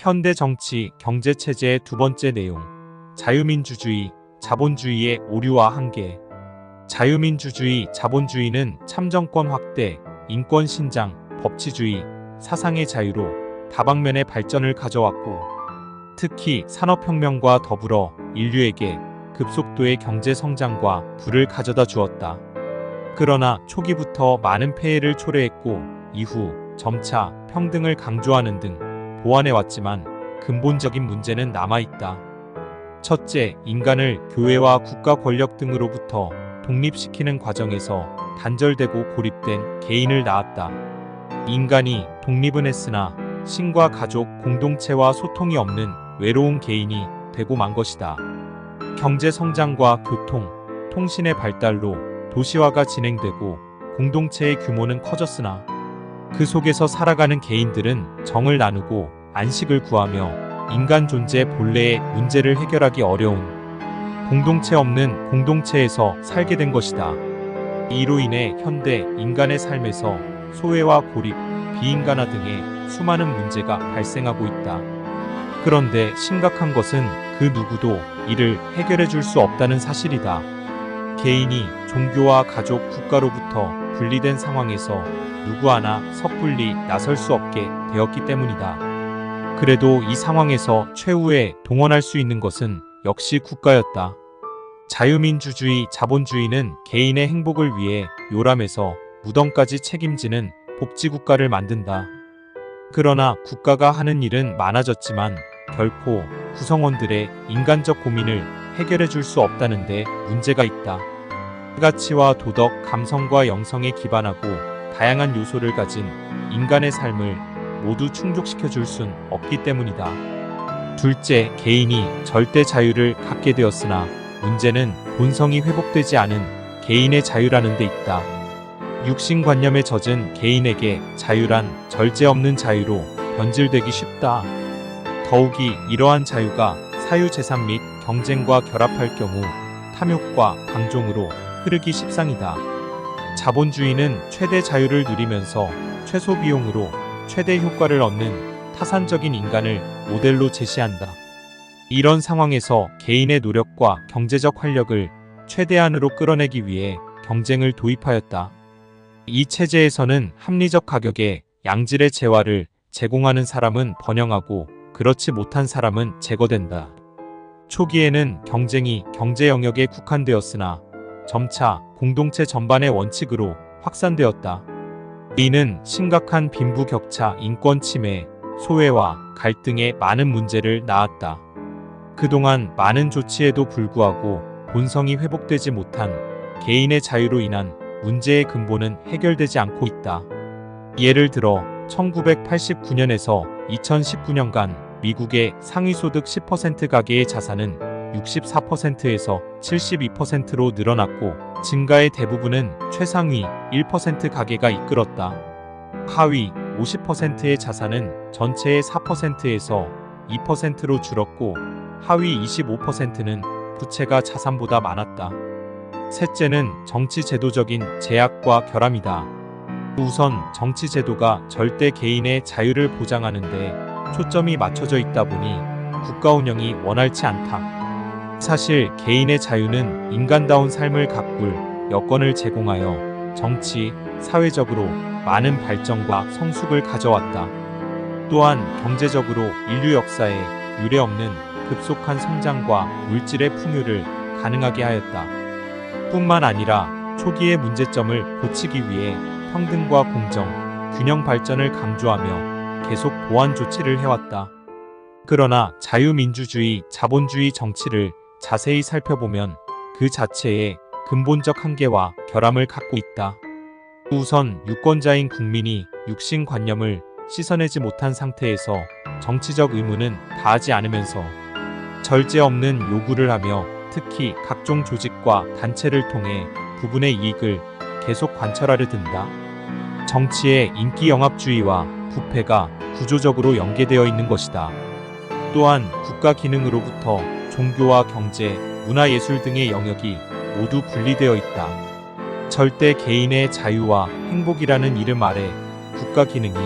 현대 정치, 경제 체제의 두 번째 내용. 자유민주주의, 자본주의의 오류와 한계. 자유민주주의, 자본주의는 참정권 확대, 인권 신장, 법치주의, 사상의 자유로 다방면의 발전을 가져왔고, 특히 산업혁명과 더불어 인류에게 급속도의 경제 성장과 부를 가져다 주었다. 그러나 초기부터 많은 폐해를 초래했고, 이후 점차 평등을 강조하는 등 보완해왔지만 근본적인 문제는 남아있다. 첫째, 인간을 교회와 국가 권력 등으로부터 독립시키는 과정에서 단절되고 고립된 개인을 낳았다. 인간이 독립은 했으나 신과 가족, 공동체와 소통이 없는 외로운 개인이 되고 만 것이다. 경제 성장과 교통, 통신의 발달로 도시화가 진행되고 공동체의 규모는 커졌으나 그 속에서 살아가는 개인들은 정을 나누고 안식을 구하며 인간 존재 본래의 문제를 해결하기 어려운 공동체 없는 공동체에서 살게 된 것이다. 이로 인해 현대 인간의 삶에서 소외와 고립, 비인간화 등의 수많은 문제가 발생하고 있다. 그런데 심각한 것은 그 누구도 이를 해결해 줄 수 없다는 사실이다. 개인이 종교와 가족, 국가로부터 분리된 상황에서 누구 하나 섣불리 나설 수 없게 되었기 때문이다. 그래도 이 상황에서 최후에 동원할 수 있는 것은 역시 국가였다. 자유민주주의, 자본주의는 개인의 행복을 위해 요람에서 무덤까지 책임지는 복지국가를 만든다. 그러나 국가가 하는 일은 많아졌지만 결코 구성원들의 인간적 고민을 해결해 줄 수 없다는 데 문제가 있다. 가치와 도덕, 감성과 영성에 기반하고 다양한 요소를 가진 인간의 삶을 모두 충족시켜 줄 순 없기 때문이다. 둘째, 개인이 절대 자유를 갖게 되었으나 문제는 본성이 회복되지 않은 개인의 자유라는 데 있다. 육신관념에 젖은 개인에게 자유란 절제 없는 자유로 변질되기 쉽다. 더욱이 이러한 자유가 사유재산 및 경쟁과 결합할 경우 탐욕과 방종으로 흐르기 십상이다. 자본주의는 최대 자유를 누리면서 최소 비용으로 최대 효과를 얻는 타산적인 인간을 모델로 제시한다. 이런 상황에서 개인의 노력과 경제적 활력을 최대한으로 끌어내기 위해 경쟁을 도입하였다. 이 체제에서는 합리적 가격에 양질의 재화를 제공하는 사람은 번영하고 그렇지 못한 사람은 제거된다. 초기에는 경쟁이 경제 영역에 국한되었으나 점차 공동체 전반의 원칙으로 확산되었다. 이는 심각한 빈부격차, 인권 침해, 소외와 갈등의 많은 문제를 낳았다. 그동안 많은 조치에도 불구하고 본성이 회복되지 못한 개인의 자유로 인한 문제의 근본은 해결되지 않고 있다. 예를 들어 1989년에서 2019년간 미국의 상위소득 10% 가계의 자산은 64%에서 72%로 늘어났고 증가의 대부분은 최상위 1% 가계가 이끌었다. 하위 50%의 자산은 전체의 4%에서 2%로 줄었고 하위 25%는 부채가 자산보다 많았다. 셋째는 정치 제도적인 제약과 결함이다. 우선 정치 제도가 절대 개인의 자유를 보장하는데 초점이 맞춰져 있다 보니 국가 운영이 원활치 않다. 사실 개인의 자유는 인간다운 삶을 가꿀 여건을 제공하여 정치, 사회적으로 많은 발전과 성숙을 가져왔다. 또한 경제적으로 인류 역사에 유례없는 급속한 성장과 물질의 풍요를 가능하게 하였다. 뿐만 아니라 초기의 문제점을 고치기 위해 평등과 공정, 균형 발전을 강조하며 계속 보완 조치를 해왔다. 그러나 자유민주주의, 자본주의 정치를 자세히 살펴보면 그 자체에 근본적 한계와 결함을 갖고 있다. 우선 유권자인 국민이 육신관념을 씻어내지 못한 상태에서 정치적 의무는 다하지 않으면서 절제 없는 요구를 하며 특히 각종 조직과 단체를 통해 부분의 이익을 계속 관철하려 든다. 정치의 인기 영합주의와 부패가 구조적으로 연계되어 있는 것이다. 또한 국가 기능으로부터 종교와 경제, 문화예술 등의 영역이 모두 분리되어 있다. 절대 개인의 자유와 행복이라는 이름 아래 국가 기능이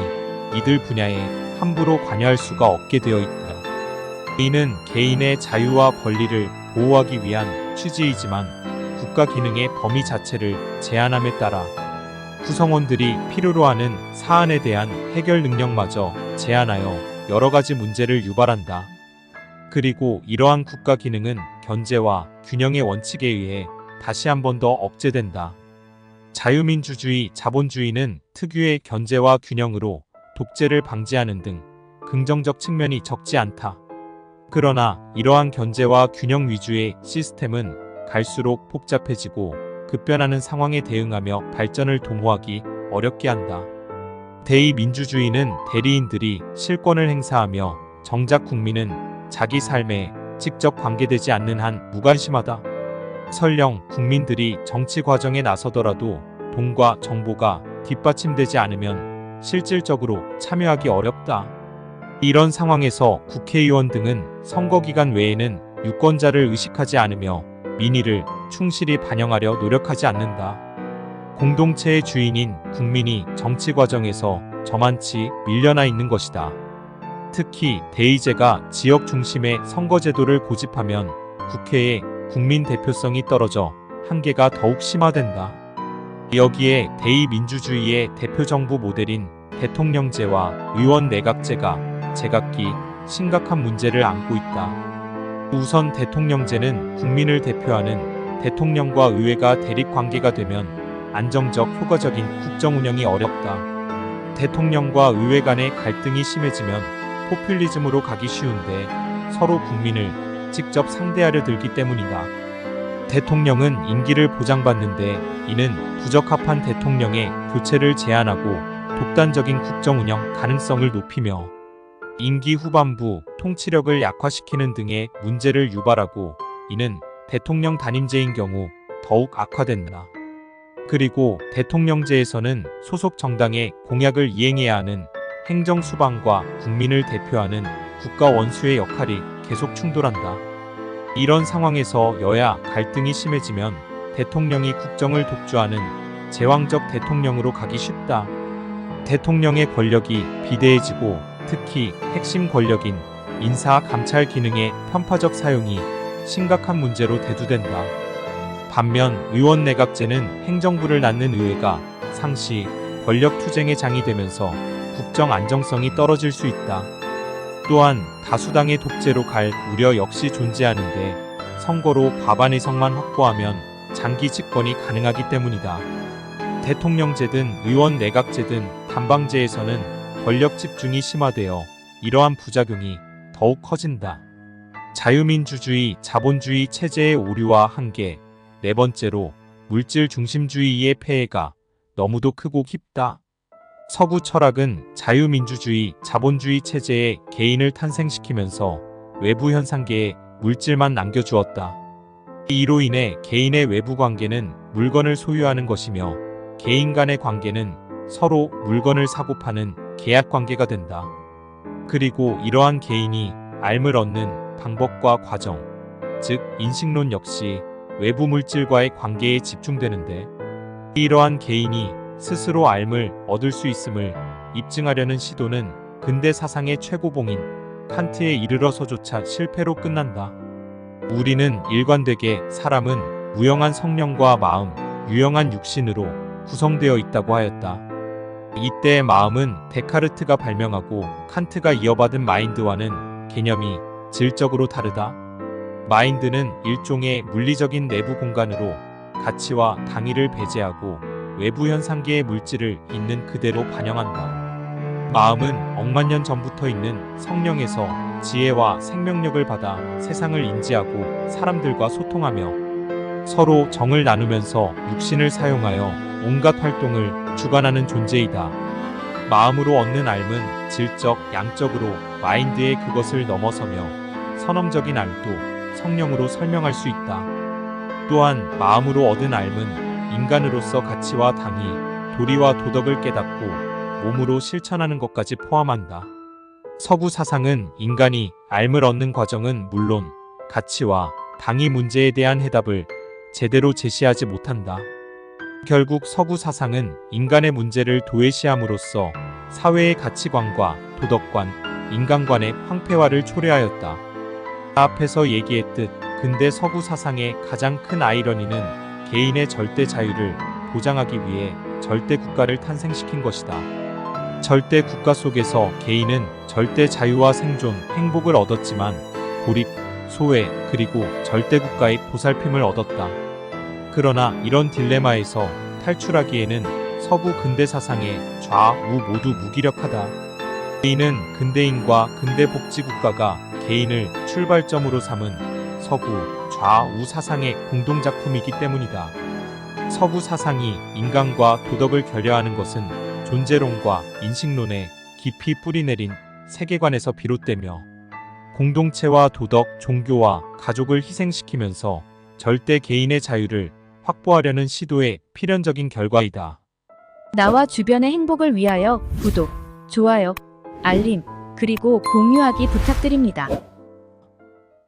이들 분야에 함부로 관여할 수가 없게 되어 있다. 이는 개인의 자유와 권리를 보호하기 위한 취지이지만 국가 기능의 범위 자체를 제한함에 따라 구성원들이 필요로 하는 사안에 대한 해결 능력마저 제한하여 여러 가지 문제를 유발한다. 그리고 이러한 국가 기능은 견제와 균형의 원칙에 의해 다시 한 번 더 억제된다. 자유민주주의, 자본주의는 특유의 견제와 균형으로 독재를 방지하는 등 긍정적 측면이 적지 않다. 그러나 이러한 견제와 균형 위주의 시스템은 갈수록 복잡해지고 급변하는 상황에 대응하며 발전을 도모하기 어렵게 한다. 대의민주주의는 대리인들이 실권을 행사하며 정작 국민은 자기 삶에 직접 관계되지 않는 한 무관심하다. 설령 국민들이 정치 과정에 나서더라도 돈과 정보가 뒷받침되지 않으면 실질적으로 참여하기 어렵다. 이런 상황에서 국회의원 등은 선거 기간 외에는 유권자를 의식하지 않으며 민의를 충실히 반영하려 노력하지 않는다. 공동체의 주인인 국민이 정치 과정에서 저만치 밀려나 있는 것이다. 특히 대의제가 지역 중심의 선거제도를 고집하면 국회의 국민 대표성이 떨어져 한계가 더욱 심화된다. 여기에 대의민주주의의 대표정부 모델인 대통령제와 의원 내각제가 제각기 심각한 문제를 안고 있다. 우선 대통령제는 국민을 대표하는 대통령과 의회가 대립관계가 되면 안정적 효과적인 국정 운영이 어렵다. 대통령과 의회 간의 갈등이 심해지면 포퓰리즘으로 가기 쉬운데 서로 국민을 직접 상대하려 들기 때문이다. 대통령은 임기를 보장받는데 이는 부적합한 대통령의 교체를 제한하고 독단적인 국정 운영 가능성을 높이며 임기 후반부 통치력을 약화시키는 등의 문제를 유발하고 이는 대통령 단임제인 경우 더욱 악화된다. 그리고 대통령제에서는 소속 정당의 공약을 이행해야 하는 행정수반과 국민을 대표하는 국가 원수의 역할이 계속 충돌한다. 이런 상황에서 여야 갈등이 심해지면 대통령이 국정을 독주하는 제왕적 대통령으로 가기 쉽다. 대통령의 권력이 비대해지고 특히 핵심 권력인 인사 감찰 기능의 편파적 사용이 심각한 문제로 대두된다. 반면 의원 내각제는 행정부를 낳는 의회가 상시 권력 투쟁의 장이 되면서 국정 안정성이 떨어질 수 있다. 또한 다수당의 독재로 갈 우려 역시 존재하는데 선거로 과반 의석만 확보하면 장기 집권이 가능하기 때문이다. 대통령제든 의원 내각제든 단방제에서는 권력 집중이 심화되어 이러한 부작용이 더욱 커진다. 자유민주주의, 자본주의 체제의 오류와 한계. 네 번째로 물질 중심주의의 폐해가 너무도 크고 깊다. 서구 철학은 자유민주주의, 자본주의 체제에 개인을 탄생시키면서 외부 현상계에 물질만 남겨주었다. 이로 인해 개인의 외부 관계는 물건을 소유하는 것이며 개인 간의 관계는 서로 물건을 사고 파는 계약 관계가 된다. 그리고 이러한 개인이 삶을 얻는 방법과 과정, 즉 인식론 역시 외부 물질과의 관계에 집중되는데 이러한 개인이 스스로 삶을 얻을 수 있음을 입증하려는 시도는 근대 사상의 최고봉인 칸트에 이르러서조차 실패로 끝난다. 우리는 일관되게 사람은 무형한 성령과 마음, 유형한 육신으로 구성되어 있다고 하였다. 이때의 마음은 데카르트가 발명하고 칸트가 이어받은 마인드와는 개념이 질적으로 다르다. 마인드는 일종의 물리적인 내부 공간으로 가치와 당위를 배제하고 외부 현상계의 물질을 있는 그대로 반영한다. 마음은 억만 년 전부터 있는 성령에서 지혜와 생명력을 받아 세상을 인지하고 사람들과 소통하며 서로 정을 나누면서 육신을 사용하여 온갖 활동을 주관하는 존재이다. 마음으로 얻는 삶은 질적, 양적으로 마인드의 그것을 넘어서며 선험적인 삶도 성령으로 설명할 수 있다. 또한 마음으로 얻은 삶은 인간으로서 가치와 당위, 도리와 도덕을 깨닫고 몸으로 실천하는 것까지 포함한다. 서구 사상은 인간이 삶을 얻는 과정은 물론 가치와 당위 문제에 대한 해답을 제대로 제시하지 못한다. 결국 서구 사상은 인간의 문제를 도외시함으로써 사회의 가치관과 도덕관, 인간관의 황폐화를 초래하였다. 앞에서 얘기했듯 근대 서구 사상의 가장 큰 아이러니는 개인의 절대 자유를 보장하기 위해 절대 국가를 탄생시킨 것이다. 절대 국가 속에서 개인은 절대 자유와 생존, 행복을 얻었지만 고립, 소외, 그리고 절대 국가의 보살핌을 얻었다. 그러나 이런 딜레마에서 탈출하기에는 서구 근대 사상의 좌우 모두 무기력하다. 개인은 근대인과 근대 복지국가가 개인을 출발점으로 삼은 서구 좌우 사상의 공동작품이기 때문이다. 서구 사상이 인간과 도덕을 결여하는 것은 존재론과 인식론에 깊이 뿌리내린 세계관에서 비롯되며 공동체와 도덕, 종교와 가족을 희생시키면서 절대 개인의 자유를 확보하려는 시도의 필연적인 결과이다. 나와 주변의 행복을 위하여 구독, 좋아요, 알림, 그리고 공유하기 부탁드립니다.